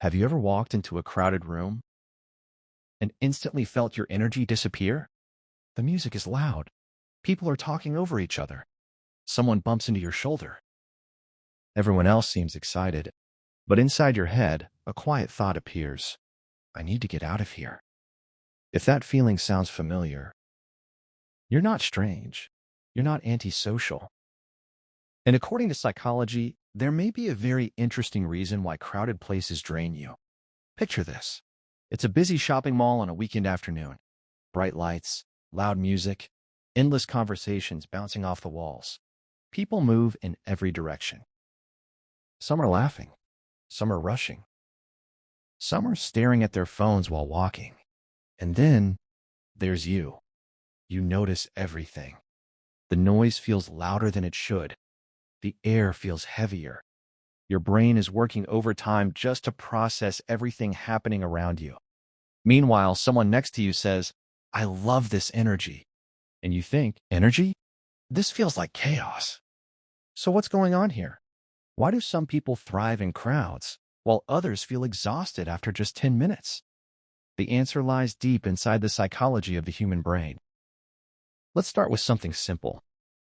Have you ever walked into a crowded room and instantly felt your energy disappear? The music is loud. People are talking over each other. Someone bumps into your shoulder. Everyone else seems excited, but inside your head, a quiet thought appears. I need to get out of here. If that feeling sounds familiar, you're not strange. You're not antisocial. And according to psychology, there may be a very interesting reason why crowded places drain you. Picture this. It's a busy shopping mall on a weekend afternoon. Bright lights, loud music, endless conversations bouncing off the walls. People move in every direction. Some are laughing. Some are rushing. Some are staring at their phones while walking. And then there's you. You notice everything. The noise feels louder than it should. The air feels heavier. Your brain is working overtime just to process everything happening around you. Meanwhile, someone next to you says, I love this energy. And you think, energy? This feels like chaos. So what's going on here? Why do some people thrive in crowds, while others feel exhausted after just 10 minutes? The answer lies deep inside the psychology of the human brain. Let's start with something simple.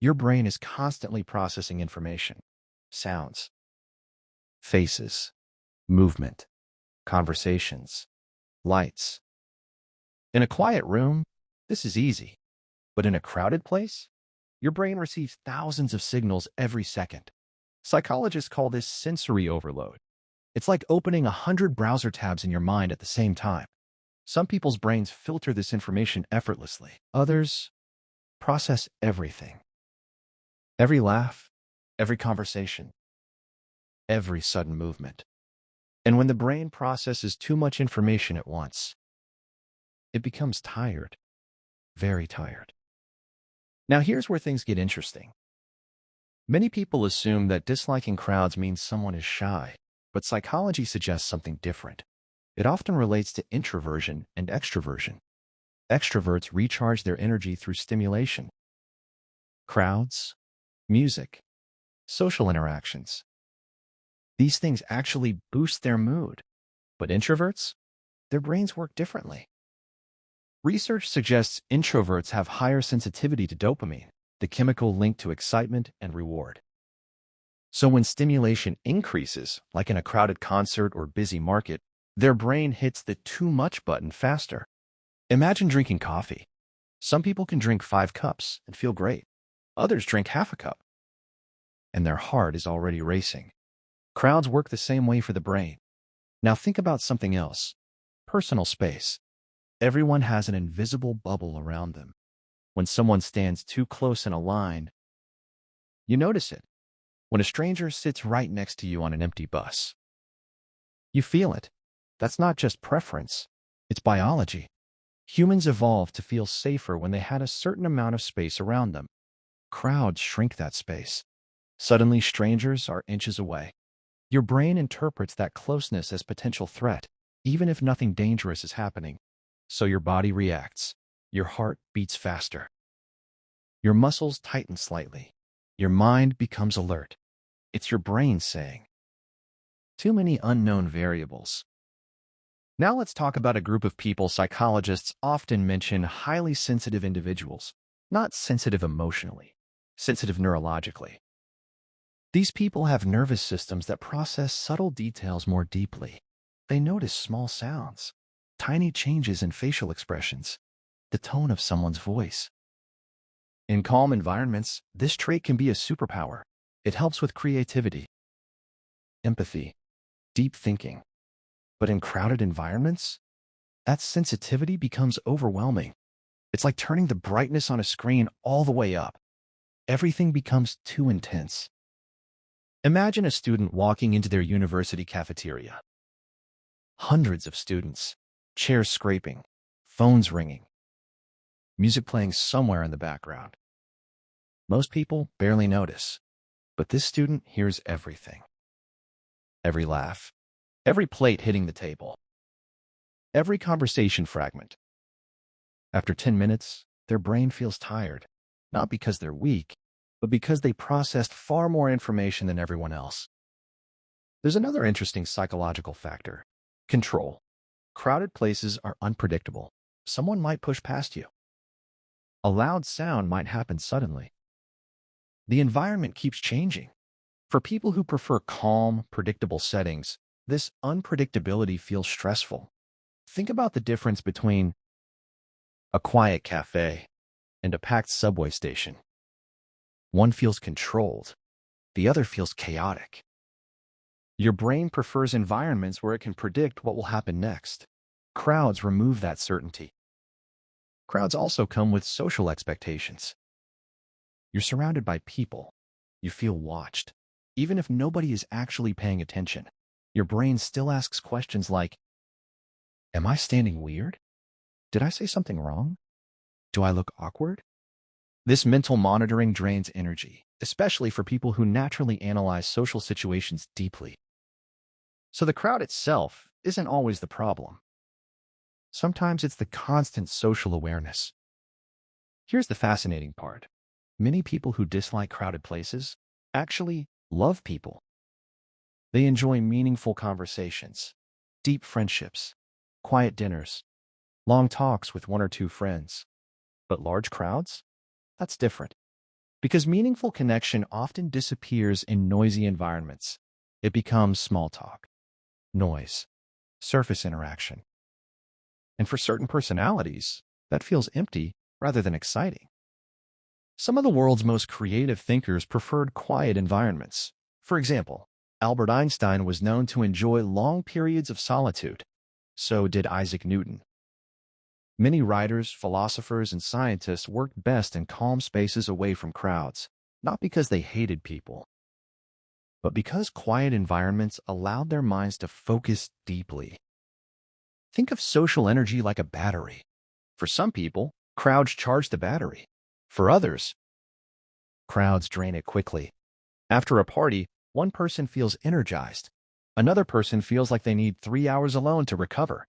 Your brain is constantly processing information, sounds, faces, movement, conversations, lights. In a quiet room, this is easy. But in a crowded place, your brain receives thousands of signals every second. Psychologists call this sensory overload. It's like opening 100 browser tabs in your mind at the same time. Some people's brains filter this information effortlessly. Others process everything. Every laugh, every conversation, every sudden movement. And when the brain processes too much information at once, it becomes tired, very tired. Now here's where things get interesting. Many people assume that disliking crowds means someone is shy, but psychology suggests something different. It often relates to introversion and extroversion. Extroverts recharge their energy through stimulation. Crowds, music, social interactions. These things actually boost their mood. But introverts? Their brains work differently. Research suggests introverts have higher sensitivity to dopamine, the chemical linked to excitement and reward. So when stimulation increases, like in a crowded concert or busy market, their brain hits the too much button faster. Imagine drinking coffee. Some people can drink 5 cups and feel great. Others drink half a cup, and their heart is already racing. Crowds work the same way for the brain. Now think about something else. Personal space. Everyone has an invisible bubble around them. When someone stands too close in a line, you notice it. When a stranger sits right next to you on an empty bus, you feel it. That's not just preference, it's biology. Humans evolved to feel safer when they had a certain amount of space around them. Crowds shrink that space. Suddenly, strangers are inches away. Your brain interprets that closeness as potential threat, even if nothing dangerous is happening. So your body reacts. Your heart beats faster. Your muscles tighten slightly. Your mind becomes alert. It's your brain saying, too many unknown variables. Now let's talk about a group of people psychologists often mention: highly sensitive individuals. Not sensitive emotionally, sensitive neurologically. These people have nervous systems that process subtle details more deeply. They notice small sounds, tiny changes in facial expressions, the tone of someone's voice. In calm environments, this trait can be a superpower. It helps with creativity, empathy, deep thinking. But in crowded environments, that sensitivity becomes overwhelming. It's like turning the brightness on a screen all the way up. Everything becomes too intense. Imagine a student walking into their university cafeteria. Hundreds of students, chairs scraping, phones ringing, music playing somewhere in the background. Most people barely notice, but this student hears everything. Every laugh, every plate hitting the table, every conversation fragment. After 10 minutes, their brain feels tired, not because they're weak, but because they processed far more information than everyone else. There's another interesting psychological factor. Control. Crowded places are unpredictable. Someone might push past you. A loud sound might happen suddenly. The environment keeps changing. For people who prefer calm, predictable settings, this unpredictability feels stressful. Think about the difference between a quiet cafe and a packed subway station. One feels controlled, the other feels chaotic. Your brain prefers environments where it can predict what will happen next. Crowds remove that certainty. Crowds also come with social expectations. You're surrounded by people. You feel watched. Even if nobody is actually paying attention, your brain still asks questions like, am I standing weird? Did I say something wrong? Do I look awkward? This mental monitoring drains energy, especially for people who naturally analyze social situations deeply. So the crowd itself isn't always the problem. Sometimes it's the constant social awareness. Here's the fascinating part. Many people who dislike crowded places actually love people. They enjoy meaningful conversations, deep friendships, quiet dinners, long talks with one or two friends. But large crowds? That's different. Because meaningful connection often disappears in noisy environments. It becomes small talk, noise, surface interaction. And for certain personalities, that feels empty rather than exciting. Some of the world's most creative thinkers preferred quiet environments. For example, Albert Einstein was known to enjoy long periods of solitude. So did Isaac Newton. Many writers, philosophers, and scientists worked best in calm spaces away from crowds, not because they hated people, but because quiet environments allowed their minds to focus deeply. Think of social energy like a battery. For some people, crowds charge the battery. For others, crowds drain it quickly. After a party, one person feels energized. Another person feels like they need 3 hours alone to recover.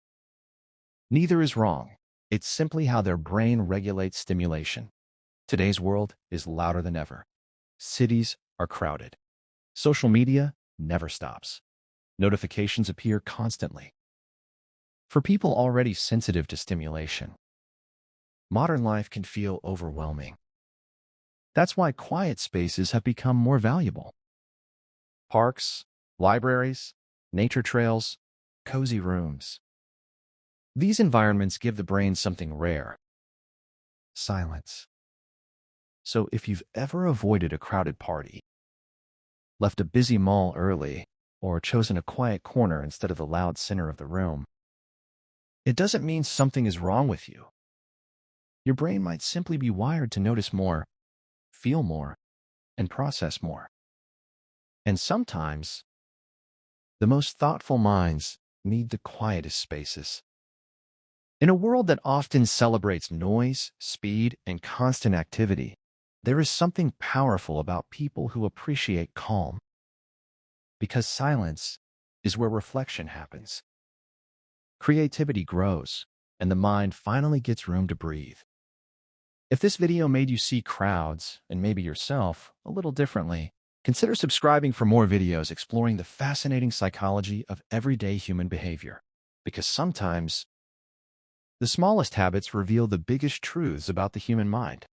Neither is wrong. It's simply how their brain regulates stimulation. Today's world is louder than ever. Cities are crowded. Social media never stops. Notifications appear constantly. For people already sensitive to stimulation, modern life can feel overwhelming. That's why quiet spaces have become more valuable. Parks, libraries, nature trails, cozy rooms. These environments give the brain something rare: silence. So if you've ever avoided a crowded party, left a busy mall early, or chosen a quiet corner instead of the loud center of the room, it doesn't mean something is wrong with you. Your brain might simply be wired to notice more, feel more, and process more. And sometimes, the most thoughtful minds need the quietest spaces. In a world that often celebrates noise, speed, and constant activity, there is something powerful about people who appreciate calm. Because silence is where reflection happens. Creativity grows, and the mind finally gets room to breathe. If this video made you see crowds, and maybe yourself, a little differently, consider subscribing for more videos exploring the fascinating psychology of everyday human behavior. Because sometimes, the smallest habits reveal the biggest truths about the human mind.